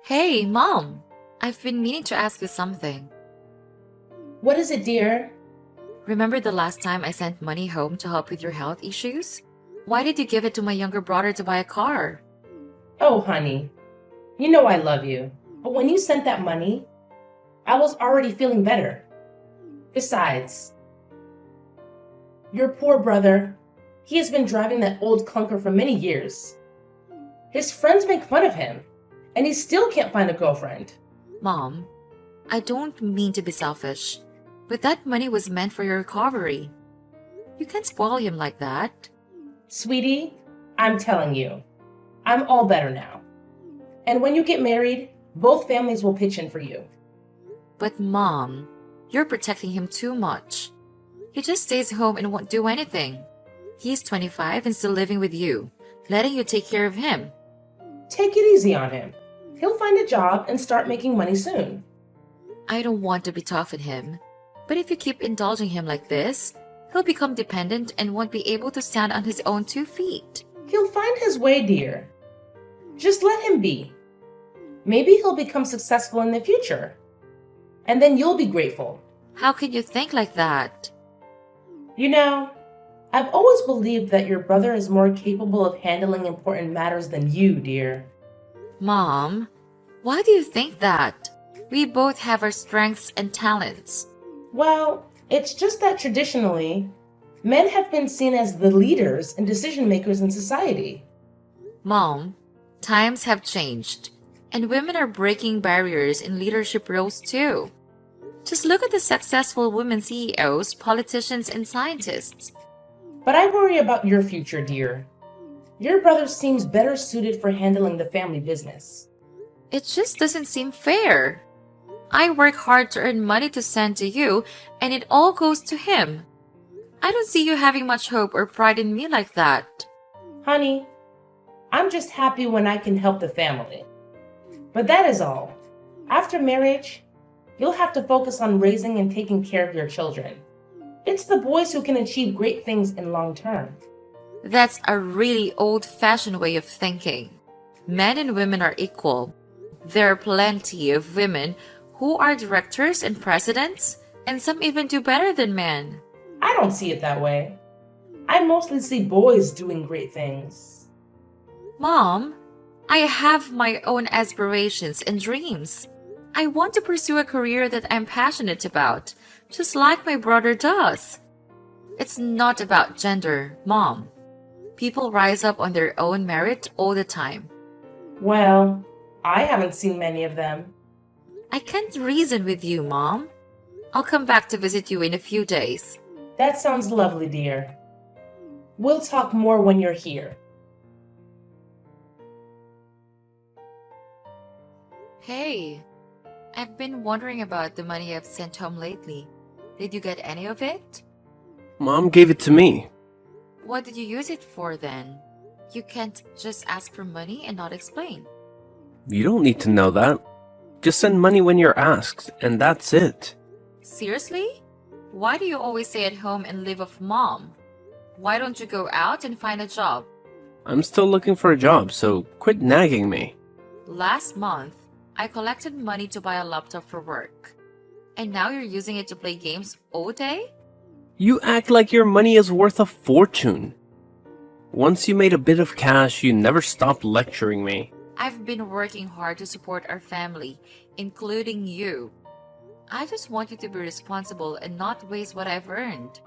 Hey, Mom! I've been meaning to ask you something. What is it, dear? Remember the last time I sent money home to help with your health issues? Why did you give it to my younger brother to buy a car? Oh, honey, you know I love you. But when you sent that money, I was already feeling better. Besides, your poor brother, he has been driving that old clunker for many years. His friends make fun of him, and he still can't find a girlfriend. Mom, I don't mean to be selfish, but that money was meant for your recovery. You can't spoil him like that. Sweetie, I'm telling you, I'm all better now. And when you get married, both families will pitch in for you. But Mom, you're protecting him too much. He just stays home and won't do anything. He's 25 and still living with you, letting you take care of him. Take it easy on him. He'll find a job and start making money soon. I don't want to be tough on him, but if you keep indulging him like this, he'll become dependent and won't be able to stand on his own 2 feet. He'll find his way, dear. Just let him be. Maybe he'll become successful in the future. And then you'll be grateful. How can you think like that? You know, I've always believed that your brother is more capable of handling important matters than you, dear. Mom, why do you think that? We both have our strengths and talents. Well, it's just that traditionally, men have been seen as the leaders and decision makers in society. Mom, times have changed, and women are breaking barriers in leadership roles too. Just look at the successful women CEOs, politicians, and scientists. But I worry about your future, dear. Your brother seems better suited for handling the family business. It just doesn't seem fair. I work hard to earn money to send to you, and it all goes to him. I don't see you having much hope or pride in me like that. Honey, I'm just happy when I can help the family. But that is all. After marriage, you'll have to focus on raising and taking care of your children. It's the boys who can achieve great things in long term. That's a really old-fashioned way of thinking. Men and women are equal. There are plenty of women who are directors and presidents, and some even do better than men. I don't see it that way. I mostly see boys doing great things. Mom, I have my own aspirations and dreams. I want to pursue a career that I'm passionate about, just like my brother does. It's not about gender, Mom. People rise up on their own merit all the time. Well, I haven't seen many of them. I can't reason with you, Mom. I'll come back to visit you in a few days. That sounds lovely, dear. We'll talk more when you're here. Hey, I've been wondering about the money I've sent home lately. Did you get any of it? Mom gave it to me. What did you use it for then? You can't just ask for money and not explain. You don't need to know that. Just send money when you're asked, and that's it. Seriously? Why do you always stay at home and live off Mom? Why don't you go out and find a job? I'm still looking for a job, so quit nagging me. Last month, I collected money to buy a laptop for work. And now you're using it to play games all day? You act like your money is worth a fortune. Once you made a bit of cash, you never stopped lecturing me. I've been working hard to support our family, including you. I just want you to be responsible and not waste what I've earned.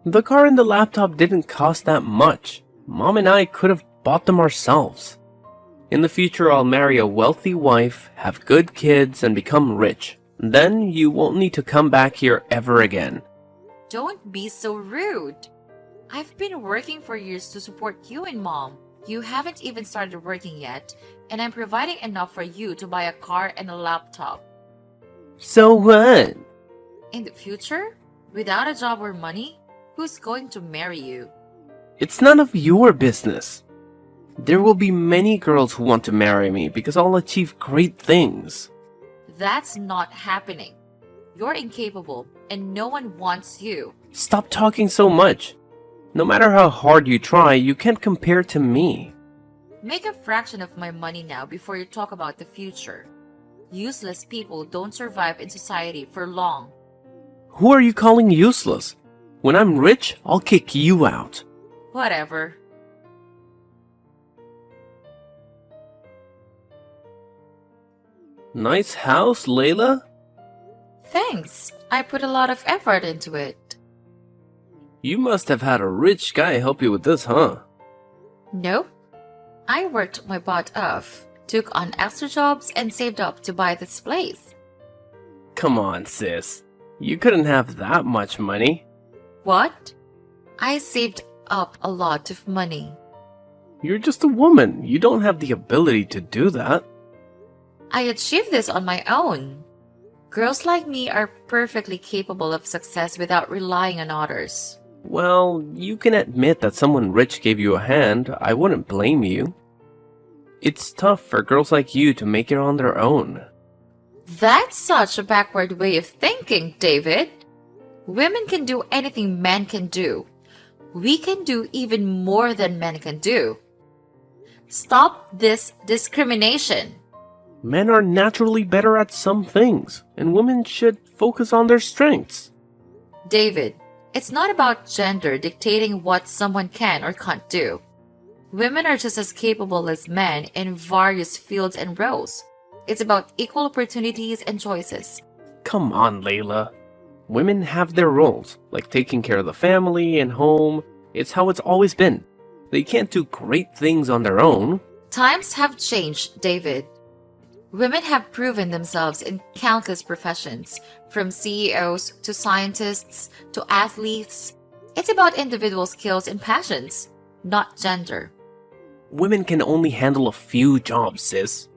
The car and the laptop didn't cost that much. Mom and I could have bought them ourselves. In the future, I'll marry a wealthy wife, have good kids, and become rich. Then you won't need to come back here ever again. Don't be so rude. I've been working for years to support you and Mom. You haven't even started working yet, and I'm providing enough for you to buy a car and a laptop. So what? In the future, without a job or money, who's going to marry you? It's none of your business. There will be many girls who want to marry me because I'll achieve great things. That's not happening. You're incapable, and no one wants you. Stop talking so much. No matter how hard you try, you can't compare to me. Make a fraction of my money now before you talk about the future. Useless people don't survive in society for long. Who are you calling useless? When I'm rich, I'll kick you out. Whatever. Nice house, Layla. Thanks. I put a lot of effort into it. You must have had a rich guy help you with this, huh? Nope. I worked my butt off, took on extra jobs, and saved up to buy this place. Come on, sis. You couldn't have that much money. What? I saved up a lot of money. You're just a woman. You don't have the ability to do that. I achieved this on my own. Girls like me are perfectly capable of success without relying on others. Well, you can admit that someone rich gave you a hand. I wouldn't blame you. It's tough for girls like you to make it on their own. That's such a backward way of thinking, David. Women can do anything men can do. We can do even more than men can do. Stop this discrimination. Men are naturally better at some things, and women should focus on their strengths. David, it's not about gender dictating what someone can or can't do. Women are just as capable as men in various fields and roles. It's about equal opportunities and choices. Come on, Layla. Women have their roles, like taking care of the family and home. It's how it's always been. They can't do great things on their own. Times have changed, David. Women have proven themselves in countless professions, from CEOs to scientists to athletes. It's about individual skills and passions, not gender. Women can only handle a few jobs, sis.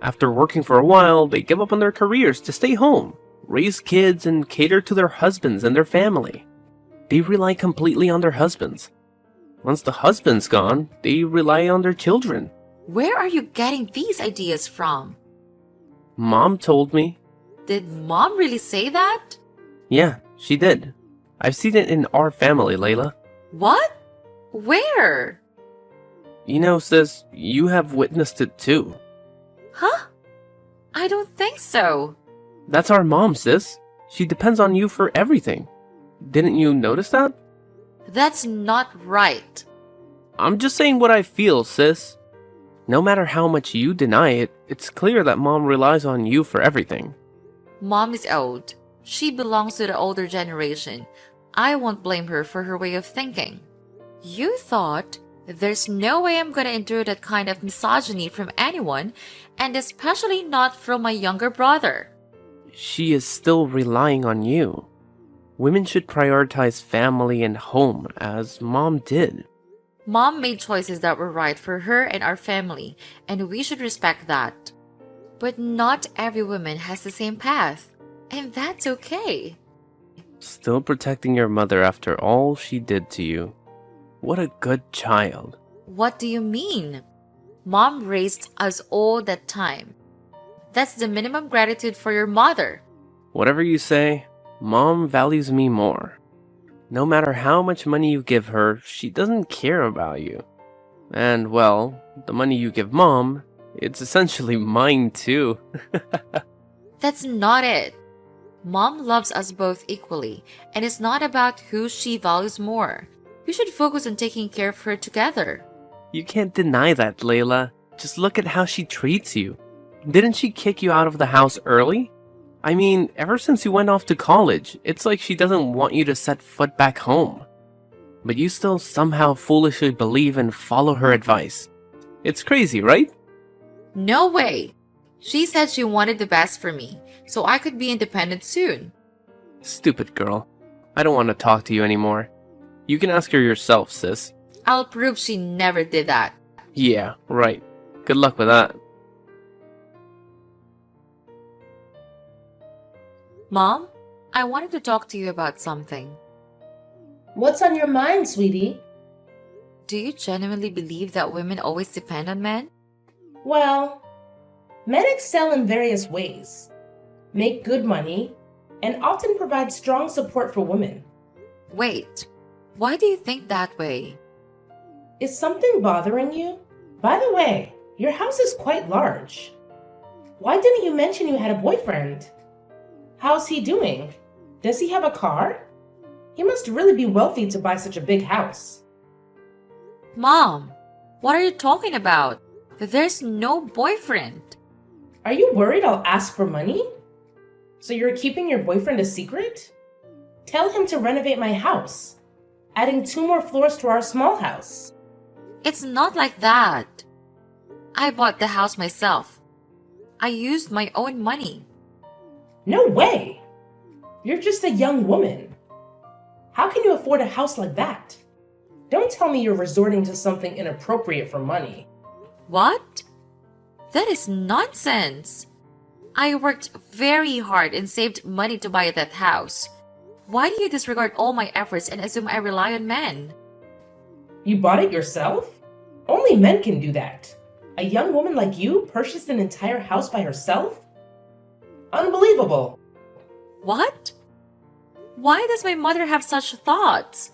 After working for a while, they give up on their careers to stay home, raise kids, and cater to their husbands and their family. They rely completely on their husbands. Once the husband's gone, they rely on their children. Where are you getting these ideas from? Mom told me. Did Mom really say that? Yeah, she did. I've seen it in our family, Layla. What? Where? You know, sis, you have witnessed it too. Huh? I don't think so. That's our mom, sis. She depends on you for everything. Didn't you notice that? That's not right. I'm just saying what I feel, sis. No matter how much you deny it, it's clear that mom relies on you for everything. Mom is old. She belongs to the older generation. I won't blame her for her way of thinking. You thought, there's no way I'm gonna endure that kind of misogyny from anyone, and especially not from my younger brother. She is still relying on you. Women should prioritize family and home, as mom did. Mom made choices that were right for her and our family, and we should respect that. But not every woman has the same path, and that's okay. Still protecting your mother after all she did to you. What a good child. What do you mean? Mom raised us all that time. That's the minimum gratitude for your mother. Whatever you say, mom values me more. No matter how much money you give her, she doesn't care about you. And, well, the money you give mom, it's essentially mine too. That's not it. Mom loves us both equally, and it's not about who she values more. We should focus on taking care of her together. You can't deny that, Layla. Just look at how she treats you. Didn't she kick you out of the house early? I mean, ever since you went off to college, it's like she doesn't want you to set foot back home. But you still somehow foolishly believe and follow her advice. It's crazy, right? No way. She said she wanted the best for me, so I could be independent soon. Stupid girl. I don't want to talk to you anymore. You can ask her yourself, sis. I'll prove she never did that. Yeah, right. Good luck with that. Mom, I wanted to talk to you about something. What's on your mind, sweetie? Do you genuinely believe that women always depend on men? Well, men excel in various ways, make good money, and often provide strong support for women. Wait, why do you think that way? Is something bothering you? By the way, your house is quite large. Why didn't you mention you had a boyfriend? How's he doing? Does he have a car? He must really be wealthy to buy such a big house. Mom, what are you talking about? There's no boyfriend. Are you worried I'll ask for money? So you're keeping your boyfriend a secret? Tell him to renovate my house, adding 2 more floors to our small house. It's not like that. I bought the house myself. I used my own money. No way! You're just a young woman. How can you afford a house like that? Don't tell me you're resorting to something inappropriate for money. What? That is nonsense. I worked very hard and saved money to buy that house. Why do you disregard all my efforts and assume I rely on men? You bought it yourself? Only men can do that. A young woman like you purchased an entire house by herself? Unbelievable. What? Why does my mother have such thoughts?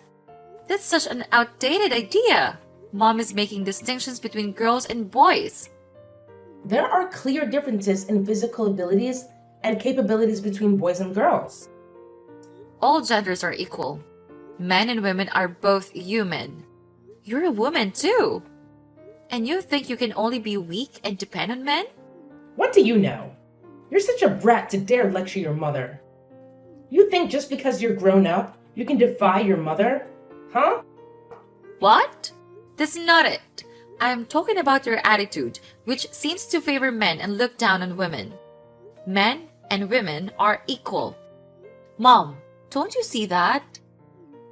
That's such an outdated idea. Mom is making distinctions between girls and boys. There are clear differences in physical abilities and capabilities between boys and girls. All genders are equal. Men and women are both human. You're a woman too. And you think you can only be weak and depend on men? What do you know? You're such a brat to dare lecture your mother. You think just because you're grown up, you can defy your mother? Huh? What? That's not it. I am talking about your attitude, which seems to favor men and look down on women. Men and women are equal. Mom, don't you see that?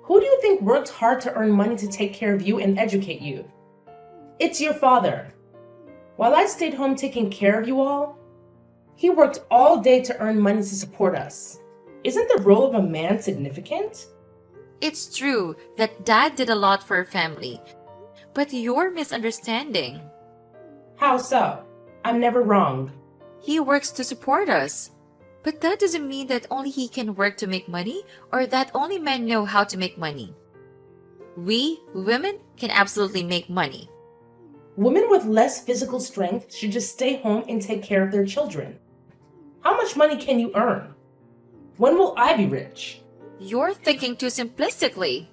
Who do you think worked hard to earn money to take care of you and educate you? It's your father. While I stayed home taking care of you all, he worked all day to earn money to support us. Isn't the role of a man significant? It's true that Dad did a lot for our family, but you're misunderstanding. How so? I'm never wrong. He works to support us. But that doesn't mean that only he can work to make money or that only men know how to make money. We, women, can absolutely make money. Women with less physical strength should just stay home and take care of their children. How much money can you earn? When will I be rich? You're thinking too simplistically.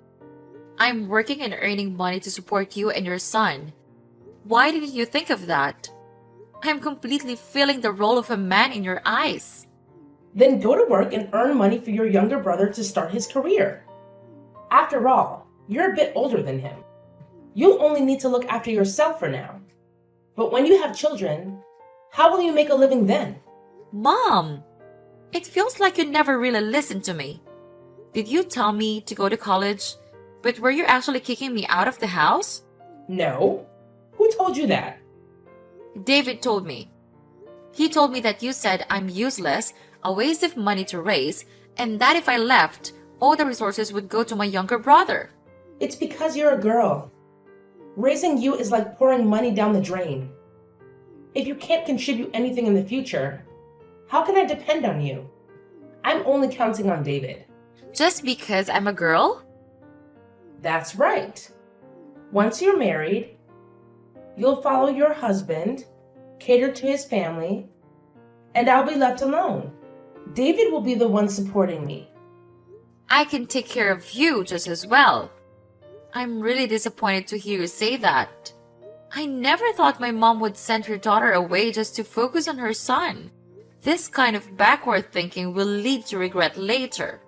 I'm working and earning money to support you and your son. Why didn't you think of that? I'm completely filling the role of a man in your eyes. Then go to work and earn money for your younger brother to start his career. After all, you're a bit older than him. You'll only need to look after yourself for now. But when you have children, how will you make a living then? Mom, it feels like you never really listened to me. Did you tell me to go to college, but were you actually kicking me out of the house? No. Who told you that? David told me. He told me that you said I'm useless, a waste of money to raise, and that if I left, all the resources would go to my younger brother. It's because you're a girl. Raising you is like pouring money down the drain. If you can't contribute anything in the future, how can I depend on you? I'm only counting on David. Just because I'm a girl? That's right. Once you're married, you'll follow your husband, cater to his family, and I'll be left alone. David will be the one supporting me. I can take care of you just as well. I'm really disappointed to hear you say that. I never thought my mom would send her daughter away just to focus on her son. This kind of backward thinking will lead to regret later.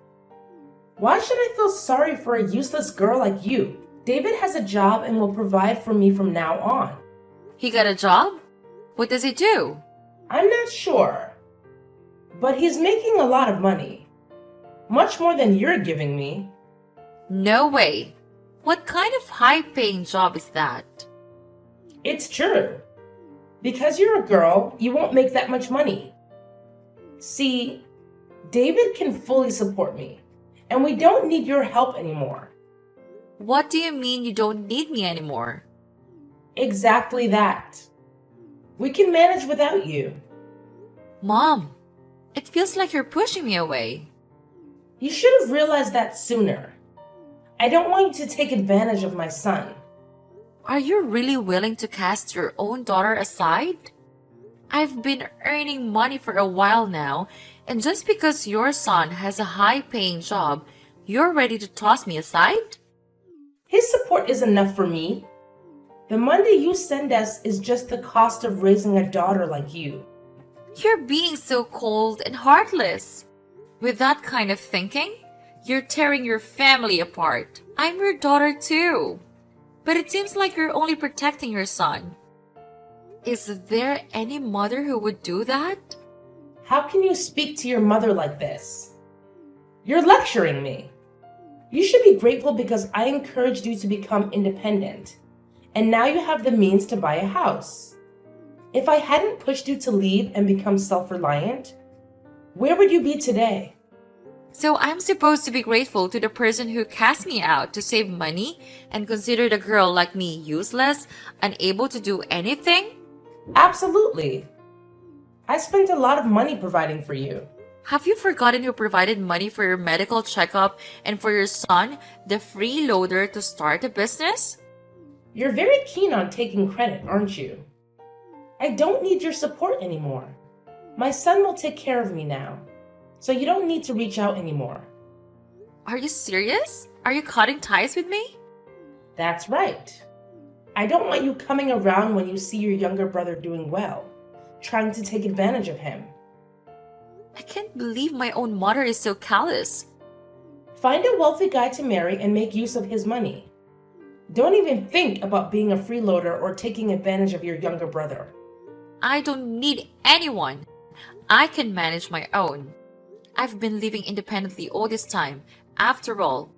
Why should I feel sorry for a useless girl like you? David has a job and will provide for me from now on. He got a job? What does he do? I'm not sure. But he's making a lot of money. Much more than you're giving me. No way. What kind of high-paying job is that? It's true. Because you're a girl, you won't make that much money. See, David can fully support me, and we don't need your help anymore. What do you mean you don't need me anymore? Exactly that. We can manage without you. Mom, it feels like you're pushing me away. You should have realized that sooner. I don't want you to take advantage of my son. Are you really willing to cast your own daughter aside? I've been earning money for a while now, and just because your son has a high-paying job, you're ready to toss me aside? His support is enough for me. The money you send us is just the cost of raising a daughter like you. You're being so cold and heartless. With that kind of thinking, you're tearing your family apart. I'm your daughter too. But it seems like you're only protecting your son. Is there any mother who would do that? How can you speak to your mother like this? You're lecturing me. You should be grateful because I encouraged you to become independent, and now you have the means to buy a house. If I hadn't pushed you to leave and become self-reliant, where would you be today? So I'm supposed to be grateful to the person who cast me out to save money and considered a girl like me useless, unable to do anything? Absolutely. I spent a lot of money providing for you. Have you forgotten who provided money for your medical checkup and for your son, the freeloader, to start a business? You're very keen on taking credit, aren't you? I don't need your support anymore. My son will take care of me now, so you don't need to reach out anymore. Are you serious? Are you cutting ties with me? That's right. I don't want you coming around when you see your younger brother doing well, trying to take advantage of him. I can't believe my own mother is so callous. Find a wealthy guy to marry and make use of his money. Don't even think about being a freeloader or taking advantage of your younger brother. I don't need anyone. I can manage my own. I've been living independently all this time, after all.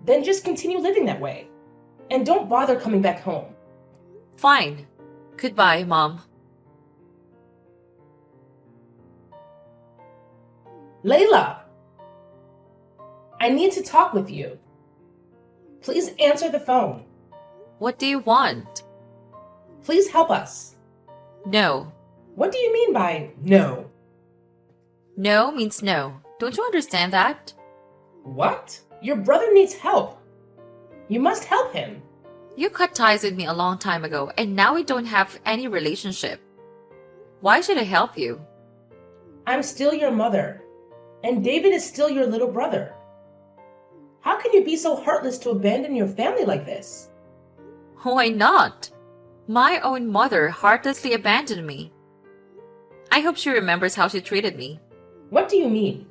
Then just continue living that way. And don't bother coming back home. Fine. Goodbye, Mom. Layla! I need to talk with you. Please answer the phone. What do you want? Please help us. No. What do you mean by no? No means no. Don't you understand that? What? Your brother needs help. You must help him. You cut ties with me a long time ago, and now we don't have any relationship. Why should I help you? I'm still your mother, and David is still your little brother. How can you be so heartless to abandon your family like this? Why not? My own mother heartlessly abandoned me. I hope she remembers how she treated me. What do you mean?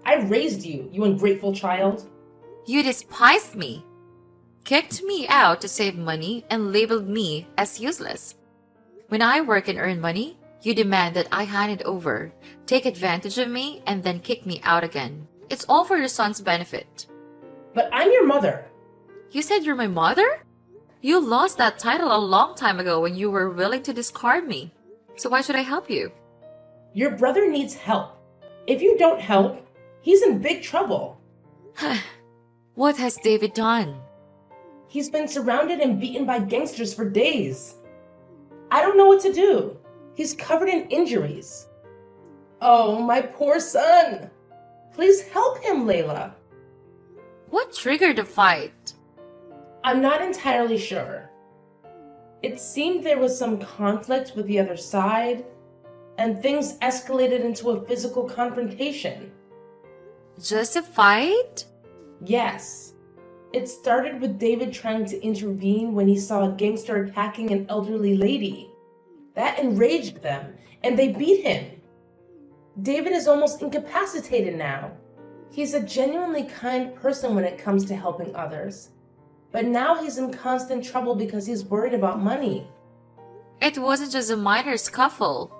I raised you, you ungrateful child. You despised me, kicked me out to save money, and labeled me as useless. When I work and earn money, you demand that I hand it over, take advantage of me, and then kick me out again. It's all for your son's benefit. But I'm your mother. You said you're my mother? You lost that title a long time ago when you were willing to discard me. So why should I help you? Your brother needs help. If you don't help, he's in big trouble. What has David done? He's been surrounded and beaten by gangsters for days. I don't know what to do. He's covered in injuries. Oh, my poor son. Please help him, Layla. What triggered the fight? I'm not entirely sure. It seemed there was some conflict with the other side, and things escalated into a physical confrontation. Just a fight? Yes. It started with David trying to intervene when he saw a gangster attacking an elderly lady. That enraged them, and they beat him. David is almost incapacitated now. He's a genuinely kind person when it comes to helping others. But now he's in constant trouble because he's worried about money. It wasn't just a minor scuffle.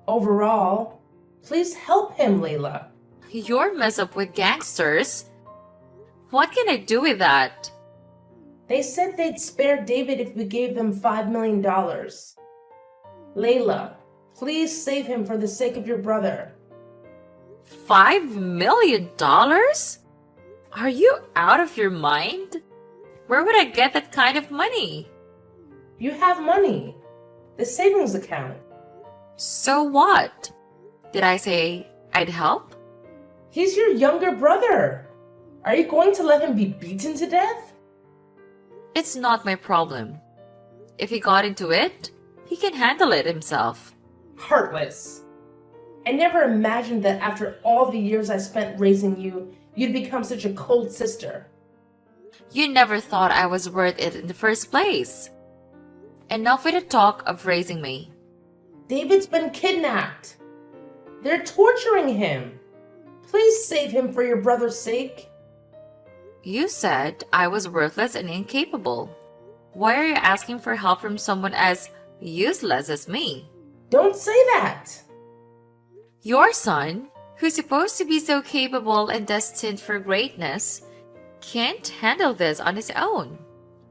Overall, please help him, Layla. You're messed up with gangsters. What can I do with that? They said they'd spare David if we gave them $5 million. Layla, please save him for the sake of your brother. $5 million? Are you out of your mind? Where would I get that kind of money? You have money. The savings account. So what? Did I say I'd help? He's your younger brother. Are you going to let him be beaten to death? It's not my problem. If he got into it, he can handle it himself. Heartless. I never imagined that after all the years I spent raising you, you'd become such a cold sister. You never thought I was worth it in the first place. Enough with the talk of raising me. David's been kidnapped. They're torturing him. Please save him for your brother's sake. You said I was worthless and incapable. Why are you asking for help from someone as useless as me? Don't say that. Your son, who's supposed to be so capable and destined for greatness, can't handle this on his own.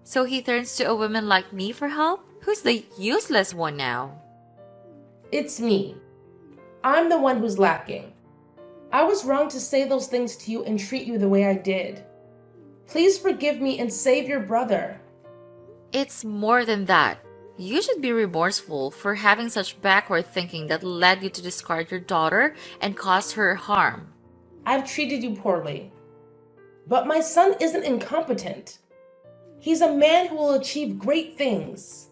So he turns to a woman like me for help? Who's the useless one now? It's me. I'm the one who's lacking. I was wrong to say those things to you and treat you the way I did. Please forgive me and save your brother. It's more than that. You should be remorseful for having such backward thinking that led you to discard your daughter and cause her harm. I've treated you poorly. But my son isn't incompetent. He's a man who will achieve great things.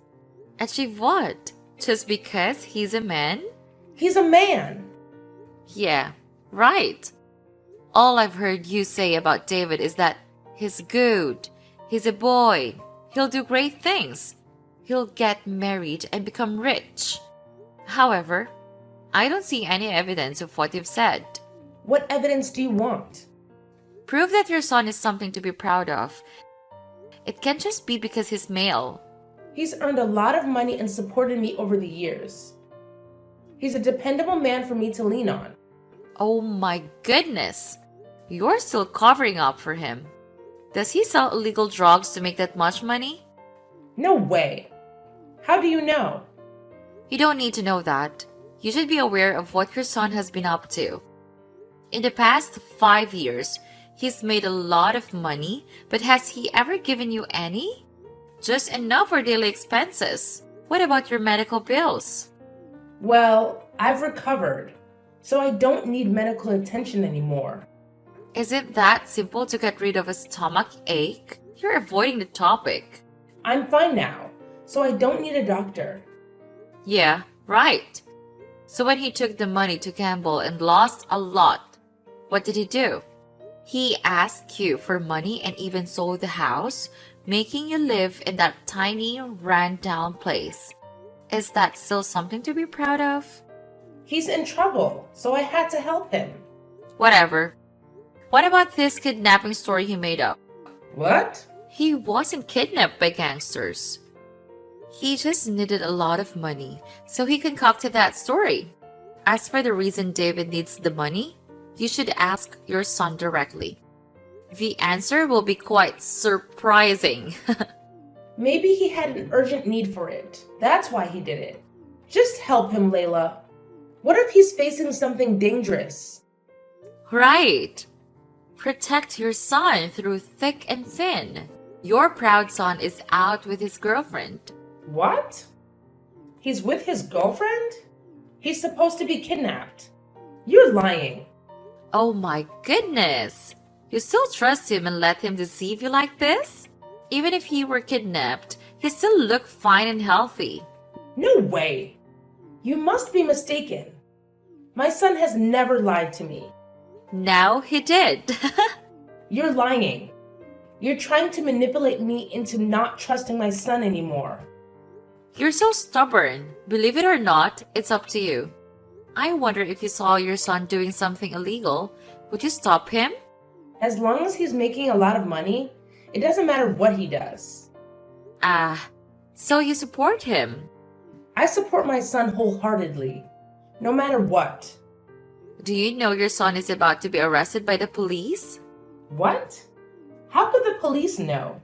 Achieve what? Just because he's a man? He's a man. Yeah, right. All I've heard you say about David is that he's good, he's a boy, he'll do great things, he'll get married and become rich. However, I don't see any evidence of what you've said. What evidence do you want? Prove that your son is something to be proud of. It can't just be because he's male. He's earned a lot of money and supported me over the years. He's a dependable man for me to lean on. Oh my goodness! You're still covering up for him. Does he sell illegal drugs to make that much money? No way. How do you know? You don't need to know that. You should be aware of what your son has been up to. In the past 5 years, he's made a lot of money, but has he ever given you any? Just enough for daily expenses. What about your medical bills? Well, I've recovered, so I don't need medical attention anymore. Is it that simple to get rid of a stomach ache? You're avoiding the topic. I'm fine now, so I don't need a doctor. Yeah, right. So when he took the money to gamble and lost a lot, what did he do? He asked you for money and even sold the house, making you live in that tiny, ran-down place. Is that still something to be proud of? He's in trouble, so I had to help him. Whatever. What about this kidnapping story he made up? What? He wasn't kidnapped by gangsters. He just needed a lot of money, so he concocted that story. As for the reason David needs the money, you should ask your son directly. The answer will be quite surprising. Maybe he had an urgent need for it. That's why he did it. Just help him, Layla. What if he's facing something dangerous? Right. Protect your son through thick and thin. Your proud son is out with his girlfriend. What? He's with his girlfriend? He's supposed to be kidnapped. You're lying. Oh my goodness! You still trust him and let him deceive you like this? Even if he were kidnapped, he still looked fine and healthy. No way. You must be mistaken. My son has never lied to me. Now he did. You're lying. You're trying to manipulate me into not trusting my son anymore. You're so stubborn. Believe it or not, it's up to you. I wonder if you saw your son doing something illegal, would you stop him? As long as he's making a lot of money, it doesn't matter what he does. So you support him. I support my son wholeheartedly, no matter what. Do you know your son is about to be arrested by the police? What? How could the police know?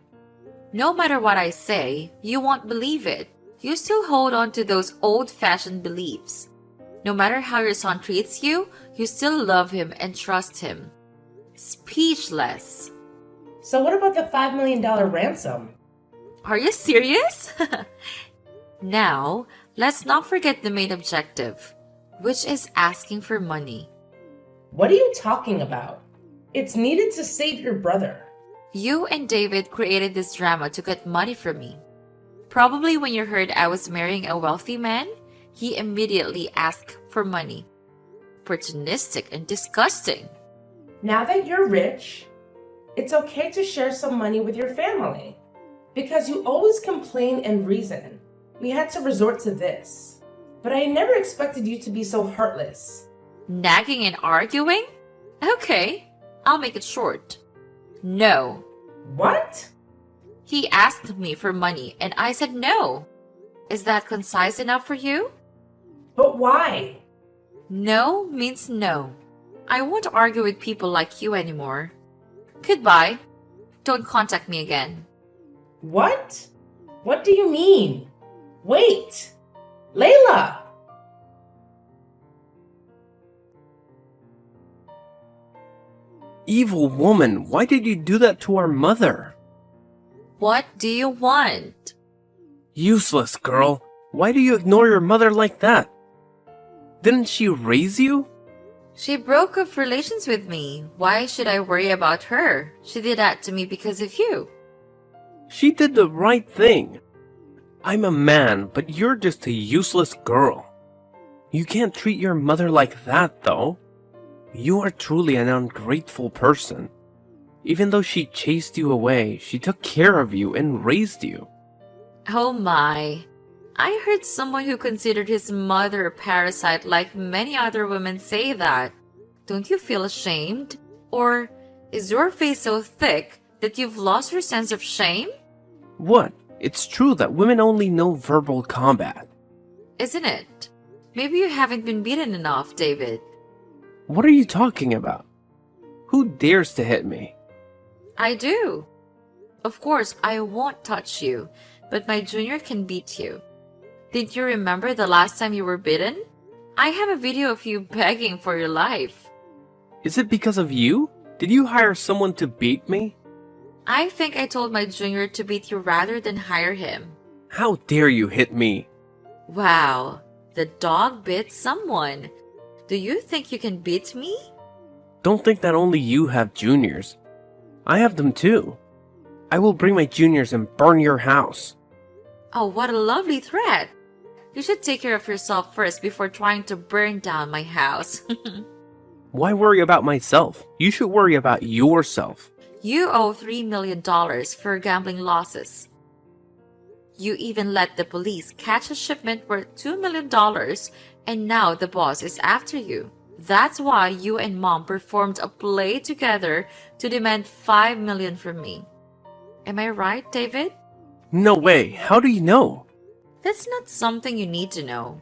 No matter what I say, you won't believe it. You still hold on to those old-fashioned beliefs. No matter how your son treats you, you still love him and trust him. Speechless. So what about the $5 million ransom? Are you serious? Now, let's not forget the main objective, which is asking for money. What are you talking about? It's needed to save your brother. You and David created this drama to get money from me. Probably when you heard I was marrying a wealthy man, he immediately asked for money. Opportunistic and disgusting. Now that you're rich, it's okay to share some money with your family. Because you always complain and reason. We had to resort to this. But I never expected you to be so heartless. Nagging and arguing? Okay, I'll make it short. No. What? He asked me for money and I said no. Is that concise enough for you? But why? No means no. I won't argue with people like you anymore. Goodbye. Don't contact me again. What? What do you mean? Wait! Layla! Evil woman, why did you do that to our mother? What do you want? Useless girl. Why do you ignore your mother like that? Didn't she raise you? She broke off relations with me. Why should I worry about her? She did that to me because of you. She did the right thing. I'm a man, but you're just a useless girl. You can't treat your mother like that, though. You are truly an ungrateful person. Even though she chased you away, she took care of you and raised you. Oh my. I heard someone who considered his mother a parasite like many other women say that. Don't you feel ashamed? Or is your face so thick that you've lost your sense of shame? What? It's true that women only know verbal combat. Isn't it? Maybe you haven't been beaten enough, David. What are you talking about? Who dares to hit me? I do. Of course, I won't touch you, but my junior can beat you. Did you remember the last time you were bitten? I have a video of you begging for your life. Is it because of you? Did you hire someone to beat me? I think I told my junior to beat you rather than hire him. How dare you hit me? Wow, the dog bit someone. Do you think you can beat me? Don't think that only you have juniors. I have them too. I will bring my juniors and burn your house. Oh, what a lovely threat. You should take care of yourself first before trying to burn down my house. Why worry about myself? You should worry about yourself. You owe $3 million for gambling losses. You even let the police catch a shipment worth $2 million and now the boss is after you. That's why you and mom performed a play together to demand $5 million from me. Am I right, David? No way. How do you know? That's not something you need to know.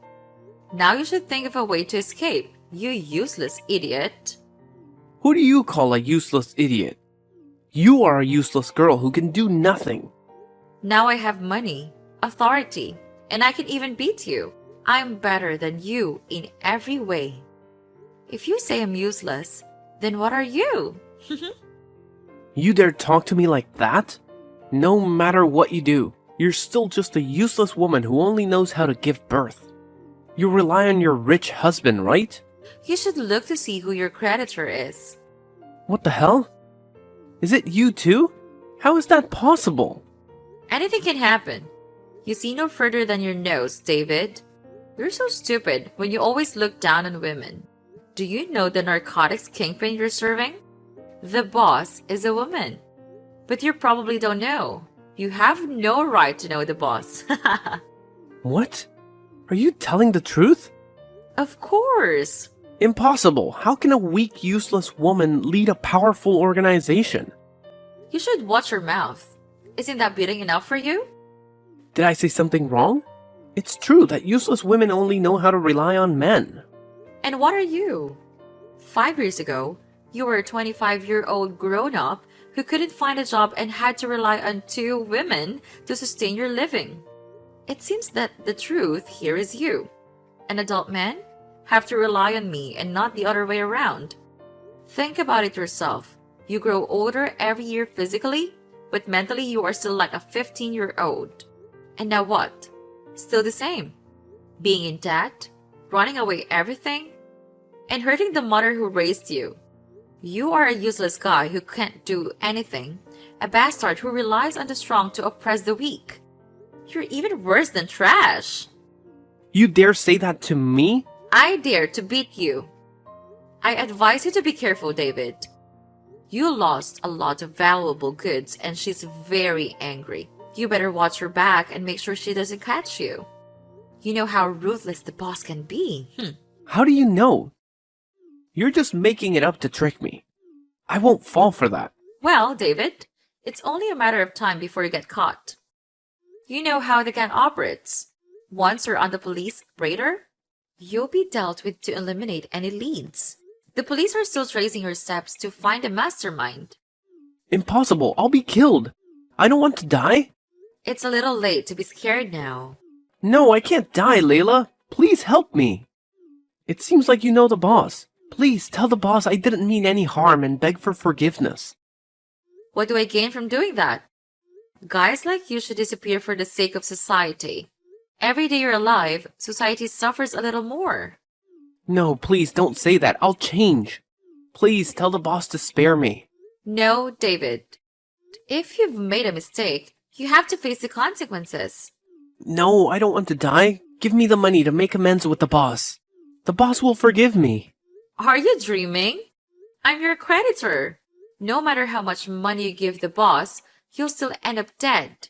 Now you should think of a way to escape, you useless idiot. Who do you call a useless idiot? You are a useless girl who can do nothing. Now I have money, authority, and I can even beat you. I'm better than you in every way. If you say I'm useless, then what are you? You dare talk to me like that? No matter what you do, you're still just a useless woman who only knows how to give birth. You rely on your rich husband, right? You should look to see who your creditor is. What the hell? Is it you too? How is that possible? Anything can happen. You see no further than your nose, David. You're so stupid when you always look down on women. Do you know the narcotics kingpin you're serving? The boss is a woman. But you probably don't know. You have no right to know the boss. What? Are you telling the truth? Of course. Impossible. How can a weak, useless woman lead a powerful organization? You should watch your mouth. Isn't that beating enough for you? Did I say something wrong? It's true that useless women only know how to rely on men. And what are you? 5 years ago, you were a 25-year-old grown-up who couldn't find a job and had to rely on 2 women to sustain your living. It seems that the truth here is you, an adult man, have to rely on me and not the other way around. Think about it yourself. You grow older every year physically, but mentally you are still like a 15-year-old. And now what? Still the same. Being in debt, running away everything, and hurting the mother who raised you. You are a useless guy who can't do anything, A bastard who relies on the strong to oppress the weak. You're even worse than trash. You dare say that to me? I dare to beat you. I advise you to be careful, David. You lost a lot of valuable goods and she's very angry. You better watch her back and make sure she doesn't catch you. You know how ruthless the boss can be. How do you know? You're just making it up to trick me. I won't fall for that. Well, David, it's only a matter of time before you get caught. You know how the gang operates. Once you're on the police radar, you'll be dealt with to eliminate any leads. The police are still tracing your steps to find a mastermind. Impossible. I'll be killed. I don't want to die. It's a little late to be scared now. No, I can't die, Layla. Please help me. It seems like you know the boss. Please tell the boss I didn't mean any harm and beg for forgiveness. What do I gain from doing that? Guys like you should disappear for the sake of society. Every day you're alive, society suffers a little more. No, please don't say that. I'll change. Please tell the boss to spare me. No, David. If you've made a mistake, you have to face the consequences. No, I don't want to die. Give me the money to make amends with the boss. The boss will forgive me. Are you dreaming? I'm your creditor. No matter how much money you give the boss, you'll still end up dead.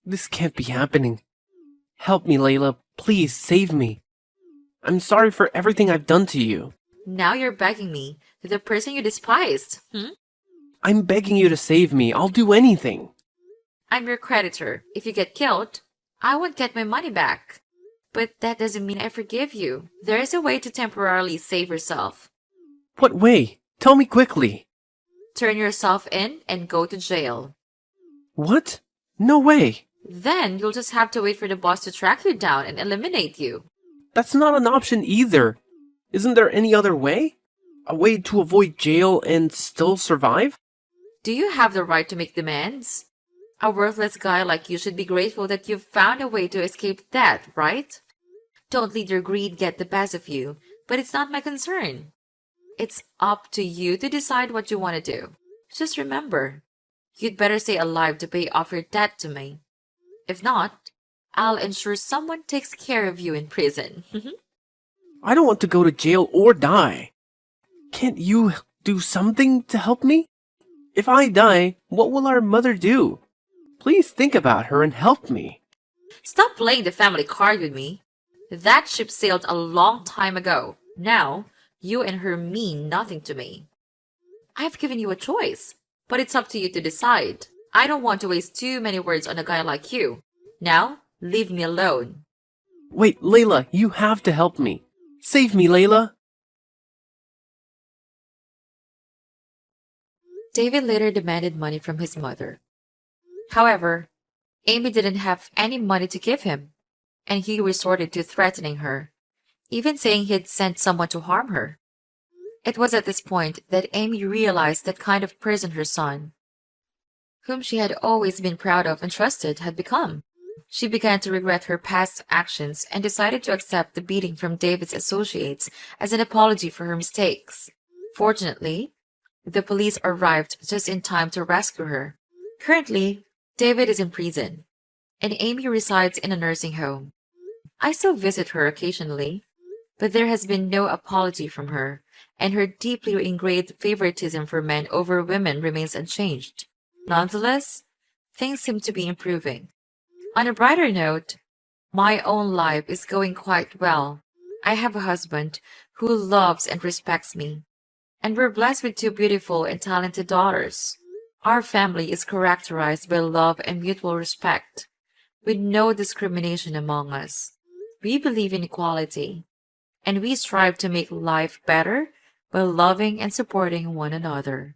This can't be happening. Help me, Layla. Please save me. I'm sorry for everything I've done to you. Now you're begging me, the person you despised. I'm begging you to save me. I'll do anything. I'm your creditor. If you get killed, I won't get my money back. But that doesn't mean I forgive you. There is a way to temporarily save yourself. What way? Tell me quickly. Turn yourself in and go to jail. What? No way. Then you'll just have to wait for the boss to track you down and eliminate you. That's not an option either. Isn't there any other way? A way to avoid jail and still survive? Do you have the right to make demands? A worthless guy like you should be grateful that you've found a way to escape death, right? Don't let your greed get the best of you, but it's not my concern. It's up to you to decide what you want to do. Just remember, you'd better stay alive to pay off your debt to me. If not, I'll ensure someone takes care of you in prison. I don't want to go to jail or die. Can't you do something to help me? If I die, what will our mother do? Please think about her and help me. Stop playing the family card with me. That ship sailed a long time ago. Now, you and her mean nothing to me. I've given you a choice, but it's up to you to decide. I don't want to waste too many words on a guy like you. Now, leave me alone. Wait, Layla, you have to help me. Save me, Layla. David later demanded money from his mother. However, Amy didn't have any money to give him, and he resorted to threatening her, even saying he'd sent someone to harm her. It was at this point that Amy realized that kind of person her son, whom she had always been proud of and trusted, had become. She began to regret her past actions and decided to accept the beating from David's associates as an apology for her mistakes. Fortunately, the police arrived just in time to rescue her. Currently, David is in prison, and Amy resides in a nursing home. I still visit her occasionally, but there has been no apology from her, and her deeply ingrained favoritism for men over women remains unchanged. Nonetheless, things seem to be improving. On a brighter note, my own life is going quite well. I have a husband who loves and respects me, and we're blessed with two beautiful and talented daughters. Our family is characterized by love and mutual respect, with no discrimination among us. We believe in equality, and we strive to make life better by loving and supporting one another.